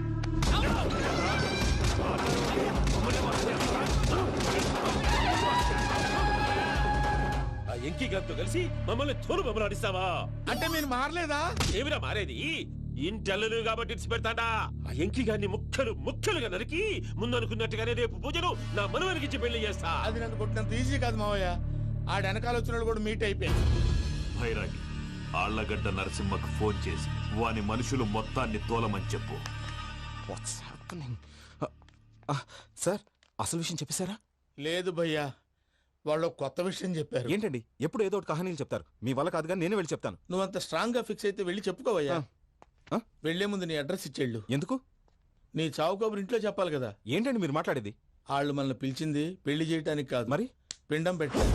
ఆ ఎంకి గారితో కలిసి మమ్మల్ని తోలు బొమ్మలాడిస్తావా? అంటే మీరు మారలేదా? ఏమిరా మారేది? ఇంటల్లు కాబట్టి ఇడిచి పెడతాడా? ఆ ఎంకి గారిని ముక్కలుగా నరికి ముందనుకున్నట్టుగానే రేపు పూజను నా మనవనికిచ్చి పెళ్లి చేస్తా. అది నన్ను కొట్టినంత ఈజీ కాదు మావయ్య. ఆడ వెనకాల వచ్చిన వాళ్ళు కూడా మీట్ అయిపోయింది. భైరాగి ఆళ్లగడ్డ నరసింహకు ఫోన్ చేసి వాని మనుషులు మొత్తాన్ని తోలమని చెప్పు. సార్ అసలు విషయం చెప్పేశారా? లేదు భయ్యా, వాళ్ళు కొత్త విషయం చెప్పారు. ఏంటండి ఎప్పుడు ఏదో ఒకటి కహానీలు చెప్తారు. మీ వల్ల కాదుగా నేనే వెళ్ళి చెప్తాను. నువ్వంత స్ట్రాంగ్ గా ఫిక్స్ అయితే వెళ్ళి చెప్పుకోవయ్యా. వెళ్లే ముందు నీ అడ్రస్ ఇచ్చేళ్ళు. ఎందుకు? నీ చావు కబురు ఇంట్లో చెప్పాలి కదా. ఏంటండి మీరు మాట్లాడేది? వాళ్ళు మనల్ని పిలిచింది పెళ్లి చేయడానికి కాదు, మరి పిండం పెట్టాలి.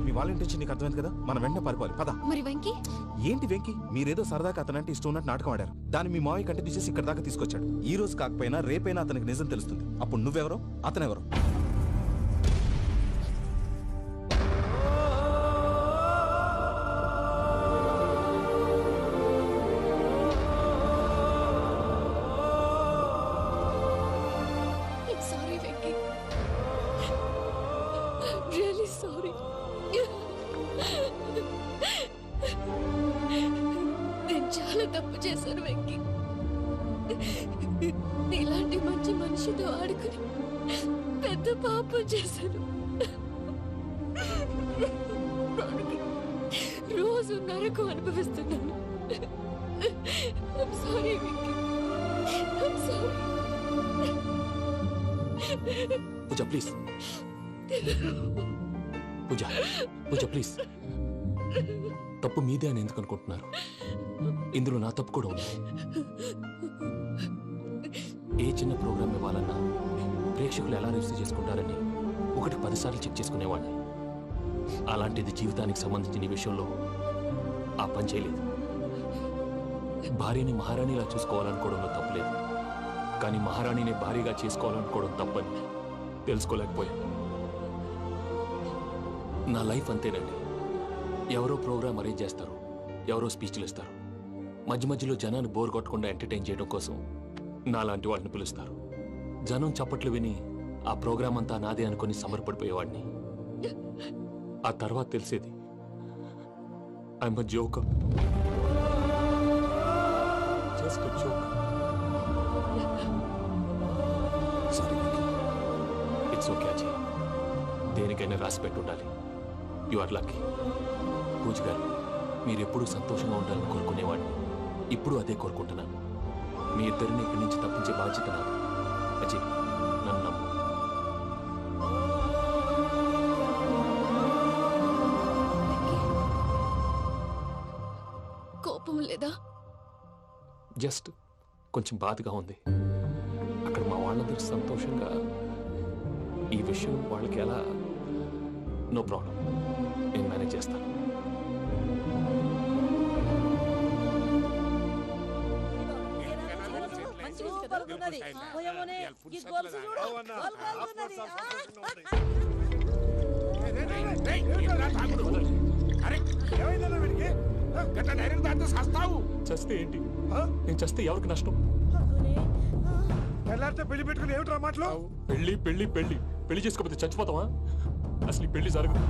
మీ వాళ్ళ ఇంటి నీకు అర్థమైంది కదా, మనం వెంటనే పారిపోవాలి. పద. మరి వెంకీ? ఏంటి వెంకి, మీరేదో సరదాగా అతనంటే ఇష్టం ఉన్నట్టు నాటకం ఆడారు. దాన్ని మీ మావయ్య కంటే తీసేసి ఇక్కడ దాకా తీసుకొచ్చాడు. ఈ రోజు కాకపోయినా రేపైనా అతనికి నిజం తెలుస్తుంది. అప్పుడు నువ్వెవరో అతనెవరో. Sorry Venky, really sorry. నేను చాలా తప్పు చేశాను వెంకీ. ఇలాంటి మంచి మనిషితో ఆడుకుని పెద్ద పాపం చేశాను. రోజు నరకం అనుభవిస్తున్నాను. Sorry Venky, sorry. Pooja please. Pooja Pooja please. తప్పు మీదే అని ఎందుకు అనుకుంటున్నారు? ఇందులో నా తప్పు కూడా ఉంది. ఏ చిన్న ప్రోగ్రామ్ ఇవ్వాలన్నా ప్రేక్షకులు ఎలా రిసీవ్ చేసుకుంటారని 10 సార్లు చెక్ చేసుకునేవాడిని. అలాంటిది జీవితానికి సంబంధించిన ఈ విషయంలో ఆ పని చేయలేదు. భార్యని మహారాణిలా చూసుకోవాలనుకోవడంలో తప్పులేదు, కానీ మహారాణిని భార్యగా చేసుకోవాలనుకోవడం తప్పని తెలుసుకోలేకపోయాను. నా లైఫ్ అంతేనండి. ఎవరో ప్రోగ్రామ్ అరేంజ్ చేస్తారు, ఎవరో స్పీచ్లు ఇస్తారు. మధ్యలో జనాన్ని బోర్ కొట్టకుండా ఎంటర్టైన్ చేయడం కోసం నాలాంటి వాళ్ళని పిలుస్తారు. జనం చప్పట్లు విని ఆ ప్రోగ్రామ్ అంతా నాదే అనుకుని సమర్పడిపోయేవాడిని. ఆ తర్వాత తెలిసేది I'm a joker. Just a joke. It's okay Ajay, దేనికైనా రాసి పెట్టుండాలి. You are lucky. Pooja garu, మీరు ఎప్పుడూ సంతోషంగా ఉండాలని కోరుకునేవాడిని. ఇప్పుడు అదే కోరుకుంటున్నాను. మీ ఇద్దరిని ఇక్కడి నుంచి తప్పించే బాధ్యత నాది. అజయ్, నన్ను నమ్ము. కోపం లేదా? జస్ట్ కొంచెం బాధగా ఉంది. అక్కడ మా వాళ్ళందరూ సంతోషంగా ఈ విషయం వాళ్ళకి ఎలా. నో ప్రాబ్లం, నేను మేనేజ్ చేస్తాను. కాలుతున్నది పోయమోనే ఈ గొలుసు చూడు గోలు కాలుతున్నది చస్తే ఏంటి నేను చస్తే ఎవరికి నష్టం తెల్లారితే పెళ్లి పెట్టుకుని ఏమిట్రా మాటలు పెళ్లి పెళ్లి పెళ్లి పెళ్లి చేసుకోకపోతే చచ్చిపోతావా అసలు ఈ పెళ్లి జరగదు